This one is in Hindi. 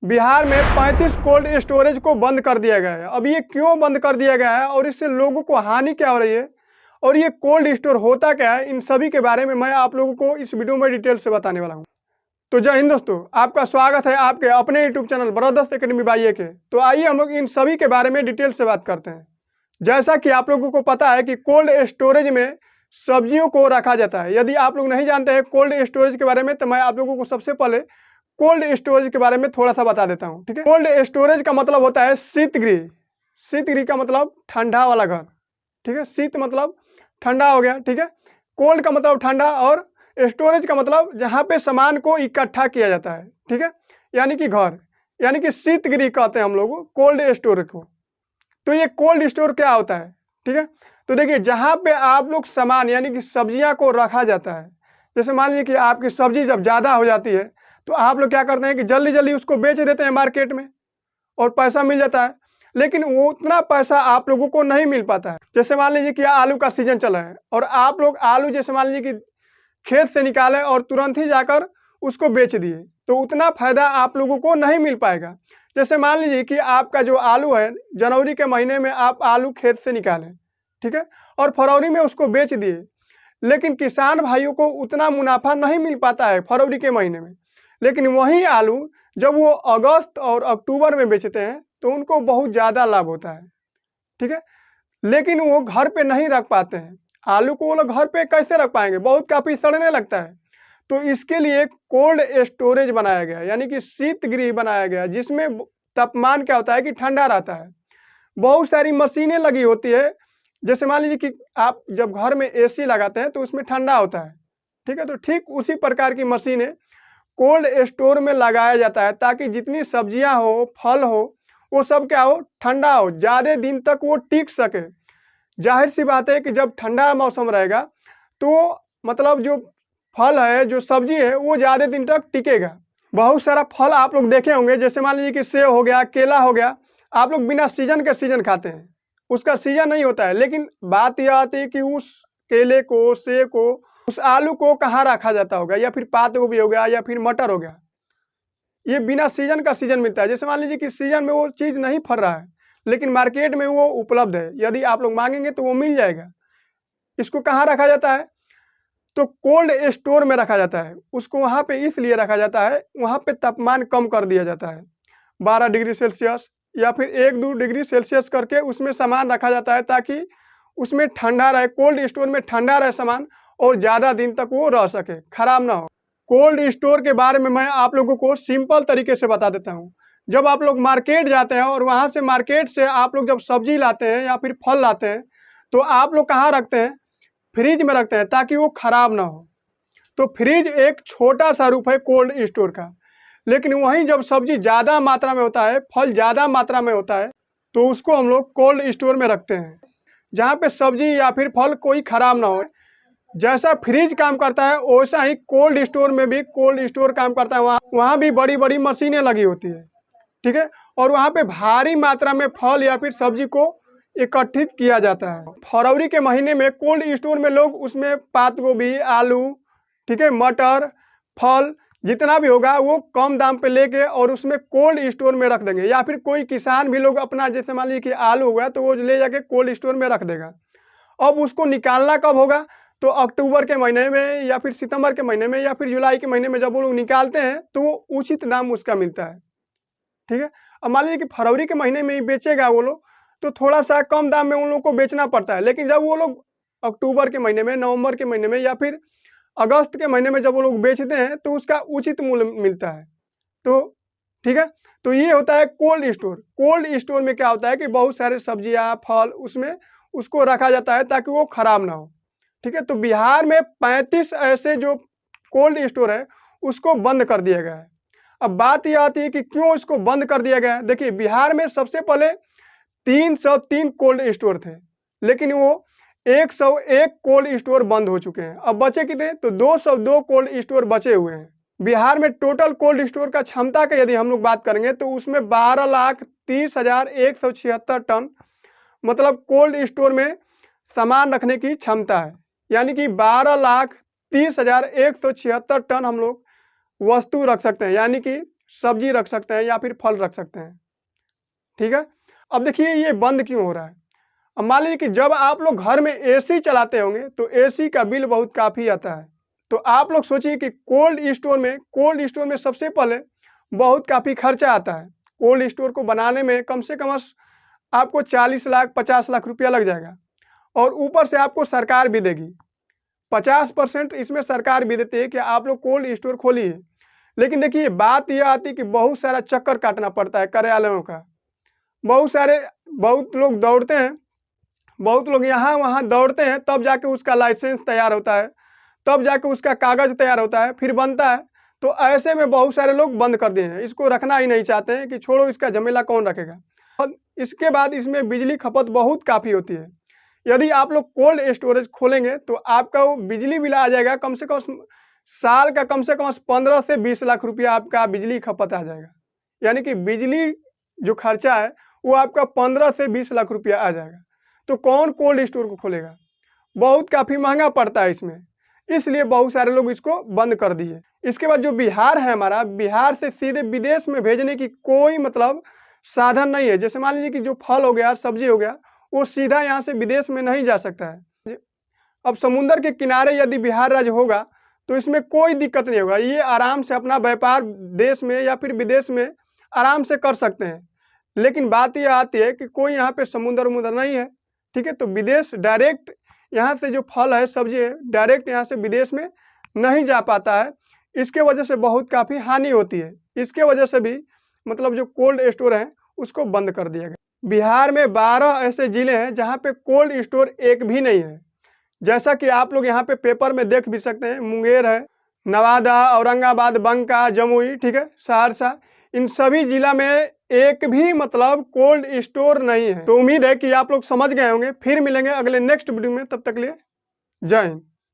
बिहार में 35 कोल्ड स्टोरेज को बंद कर दिया गया है। अब ये क्यों बंद कर दिया गया है और इससे लोगों को हानि क्या हो रही है और ये कोल्ड स्टोर होता क्या है, इन सभी के बारे में मैं आप लोगों को इस वीडियो में डिटेल से बताने वाला हूँ। तो जय हिंद दोस्तों, आपका स्वागत है आपके अपने YouTube channel brothers academy by के। तो आइए हम लोग इन सभी के बारे में डिटेल से बात करते हैं। जैसा कि आप लोगों को पता है कि कोल्ड स्टोरेज में सब्जियों को रखा जाता है। यदि आप लोग नहीं जानते हैं कोल्ड स्टोरेज के बारे में, तो मैं आप लोगों को सबसे पहले कोल्ड स्टोरेज के बारे में थोड़ा सा बता देता हूँ। ठीक है, कोल्ड स्टोरेज का मतलब होता है शीतगृह। शीतगृह का मतलब ठंडा वाला घर। ठीक है, शीत मतलब ठंडा हो गया। ठीक है, कोल्ड का मतलब ठंडा और स्टोरेज का मतलब जहाँ पे सामान को इकट्ठा किया जाता है। ठीक है, यानी कि घर, यानी कि शीतगृह कहते हैं हम लोग कोल्ड स्टोर को। तो ये कोल्ड स्टोर क्या होता है? ठीक है, तो देखिए जहाँ पे आप लोग सामान यानी कि सब्जियाँ को रखा जाता है। जैसे मान लीजिए कि आपकी सब्जी जब ज़्यादा हो जाती है तो आप लोग क्या करते हैं कि जल्दी जल्दी उसको बेच देते हैं मार्केट में और पैसा मिल जाता है, लेकिन वो उतना पैसा आप लोगों को नहीं मिल पाता है। जैसे मान लीजिए कि आलू का सीजन चला है और आप लोग आलू जैसे मान लीजिए कि खेत से निकाले और तुरंत ही जाकर उसको बेच दिए, तो उतना फायदा आप लोगों को नहीं मिल पाएगा। जैसे मान लीजिए कि आपका जो आलू है, जनवरी के महीने में आप आलू खेत से निकालें, ठीक है, और फरवरी में उसको बेच दिए, लेकिन किसान भाइयों को उतना मुनाफा नहीं मिल पाता है फरवरी के महीने में। लेकिन वही आलू जब वो अगस्त और अक्टूबर में बेचते हैं तो उनको बहुत ज़्यादा लाभ होता है। ठीक है, लेकिन वो घर पे नहीं रख पाते हैं। आलू को वो लोग घर पे कैसे रख पाएंगे, बहुत काफ़ी सड़ने लगता है। तो इसके लिए कोल्ड स्टोरेज बनाया गया, यानी कि शीतगृह बनाया गया, जिसमें तापमान क्या होता है कि ठंडा रहता है। बहुत सारी मशीनें लगी होती है। जैसे मान लीजिए कि आप जब घर में एसी लगाते हैं तो उसमें ठंडा होता है। ठीक है, तो ठीक उसी प्रकार की मशीनें कोल्ड स्टोर में लगाया जाता है, ताकि जितनी सब्जियां हो, फल हो, वो सब क्या हो, ठंडा हो, ज़्यादा दिन तक वो टिक सके। जाहिर सी बात है कि जब ठंडा मौसम रहेगा तो मतलब जो फल है, जो सब्जी है, वो ज़्यादा दिन तक टिकेगा। बहुत सारा फल आप लोग देखे होंगे, जैसे मान लीजिए कि सेब हो गया, केला हो गया, आप लोग बिना सीजन के सीजन खाते हैं, उसका सीजन नहीं होता है। लेकिन बात यह आती है कि उस केले को, सेब को, उस आलू को कहाँ रखा जाता होगा, या फिर पात गोभी हो गया, या फिर मटर हो गया, ये बिना सीजन का सीजन मिलता है। जैसे मान लीजिए कि सीजन में वो चीज़ नहीं फल रहा है, लेकिन मार्केट में वो उपलब्ध है, यदि आप लोग मांगेंगे तो वो मिल जाएगा। इसको कहाँ रखा जाता है? तो कोल्ड स्टोर में रखा जाता है। उसको वहाँ पे इसलिए रखा जाता है, वहाँ पे तापमान कम कर दिया जाता है, 12 डिग्री सेल्सियस या फिर 1-2 डिग्री सेल्सियस करके उसमें सामान रखा जाता है, ताकि उसमें ठंडा रहे, कोल्ड स्टोर में ठंडा रहे सामान, और ज़्यादा दिन तक वो रह सके, खराब ना हो। कोल्ड स्टोर के बारे में मैं आप लोगों को सिंपल तरीके से बता देता हूँ। जब आप लोग मार्केट जाते हैं और वहाँ से मार्केट से आप लोग जब सब्जी लाते हैं या फिर फल लाते हैं, तो आप लोग कहाँ रखते हैं? फ्रिज में रखते हैं, ताकि वो खराब ना हो। तो फ्रिज एक छोटा सा रूप है कोल्ड स्टोर का। लेकिन वहीं जब सब्जी ज़्यादा मात्रा में होता है, फल ज़्यादा मात्रा में होता है, तो उसको हम लोग कोल्ड स्टोर में रखते हैं, जहाँ पे सब्जी या फिर फल कोई खराब ना हो। जैसा फ्रिज काम करता है वैसा ही कोल्ड स्टोर में भी कोल्ड स्टोर काम करता है। वहाँ भी बड़ी बड़ी मशीनें लगी होती है। ठीक है, और वहाँ पे भारी मात्रा में फल या फिर सब्जी को एकत्रित किया जाता है। फरवरी के महीने में कोल्ड स्टोर में लोग उसमें पात गोभी, आलू, ठीक है, मटर, फल जितना भी होगा वो कम दाम पे लेके और उसमें कोल्ड स्टोर में रख देंगे। या फिर कोई किसान भी लोग अपना, जैसे मान लीजिए कि आलू हुआ तो वो ले जाके कोल्ड स्टोर में रख देगा। अब उसको निकालना कब होगा? तो अक्टूबर के महीने में या फिर सितंबर के महीने में या फिर जुलाई के महीने में जब वो लोग निकालते हैं तो वो उचित दाम उसका मिलता है। ठीक है, अब मान लीजिए कि फरवरी के महीने में ही बेचेगा वो लोग, तो थोड़ा सा कम दाम में उन लोग को बेचना पड़ता है। लेकिन जब वो लोग अक्टूबर के महीने में, नवंबर के महीने में या फिर अगस्त के महीने में जब वो लोग बेचते हैं तो उसका उचित मूल्य मिलता है। तो ठीक है, तो ये होता है कोल्ड स्टोर। कोल्ड स्टोर में क्या होता है कि बहुत सारे सब्जियां, फल उसमें उसको रखा जाता है ताकि वो खराब ना हो। ठीक है, तो बिहार में 35 ऐसे जो कोल्ड स्टोर है उसको बंद कर दिया गया है। अब बात यह आती है कि क्यों इसको बंद कर दिया गया है। देखिए, बिहार में सबसे पहले 303 कोल्ड स्टोर थे, लेकिन वो 101 कोल्ड स्टोर बंद हो चुके हैं। अब बचे कितने? तो 202 कोल्ड स्टोर बचे हुए हैं। बिहार में टोटल कोल्ड स्टोर का क्षमता का यदि हम लोग बात करेंगे तो उसमें 12,30,176 टन मतलब कोल्ड स्टोर में सामान रखने की क्षमता है। यानी कि 12,30,176 टन हम लोग वस्तु रख सकते हैं, यानी कि सब्जी रख सकते हैं या फिर फल रख सकते हैं। ठीक है, अब देखिए ये बंद क्यों हो रहा है। अब मान लीजिए कि जब आप लोग घर में एसी चलाते होंगे तो एसी का बिल बहुत काफ़ी आता है। तो आप लोग सोचिए कि कोल्ड स्टोर में सबसे पहले बहुत काफ़ी खर्चा आता है। कोल्ड स्टोर को बनाने में कम से कम आपको 40 लाख 50 लाख रुपया लग जाएगा, और ऊपर से आपको सरकार भी देगी 50%। इसमें सरकार भी देती है कि आप लोग कोल्ड स्टोर खोलिए। लेकिन देखिए बात यह आती है कि बहुत सारा चक्कर काटना पड़ता है कार्यालयों का। बहुत लोग दौड़ते हैं, बहुत लोग यहाँ वहाँ दौड़ते हैं, तब जाके उसका लाइसेंस तैयार होता है, तब जाके उसका कागज़ तैयार होता है, फिर बनता है। तो ऐसे में बहुत सारे लोग बंद कर दिए हैं, इसको रखना ही नहीं चाहते हैं कि छोड़ो इसका झमेला कौन रखेगा। और इसके बाद इसमें बिजली खपत बहुत काफ़ी होती है। यदि आप लोग कोल्ड स्टोरेज खोलेंगे तो आपका वो बिजली बिल आ जाएगा कम से कम साल का कम से कम 15 से 20 लाख रुपया आपका बिजली खपत आ जाएगा। यानी कि बिजली जो खर्चा है वो आपका 15 से 20 लाख रुपया आ जाएगा। तो कौन कोल्ड स्टोर को खोलेगा, बहुत काफ़ी महंगा पड़ता है इसमें, इसलिए बहुत सारे लोग इसको बंद कर दिए। इसके बाद जो बिहार है हमारा, बिहार से सीधे विदेश में भेजने की कोई मतलब साधन नहीं है। जैसे मान लीजिए कि जो फल हो गया, सब्जी हो गया, वो सीधा यहाँ से विदेश में नहीं जा सकता है। अब समुंदर के किनारे यदि बिहार राज्य होगा तो इसमें कोई दिक्कत नहीं होगा, ये आराम से अपना व्यापार देश में या फिर विदेश में आराम से कर सकते हैं। लेकिन बात यह आती है कि कोई यहाँ पे समुंदर नहीं है, ठीक है, तो विदेश डायरेक्ट यहाँ से जो फल है सब्जी है डायरेक्ट यहाँ से विदेश में नहीं जा पाता है। इसके वजह से बहुत काफ़ी हानि होती है। इसके वजह से भी मतलब जो कोल्ड स्टोर हैं उसको बंद कर दिया गया। बिहार में 12 ऐसे ज़िले हैं जहाँ पे कोल्ड स्टोर एक भी नहीं है। जैसा कि आप लोग यहाँ पे पेपर में देख भी सकते हैं, मुंगेर है, नवादा, औरंगाबाद, बंका, जमुई, ठीक है, सहरसा, इन सभी जिला में एक भी मतलब कोल्ड स्टोर नहीं है। तो उम्मीद है कि आप लोग समझ गए होंगे। फिर मिलेंगे अगले नेक्स्ट वीडियो में, तब तक लिए जय हिंद।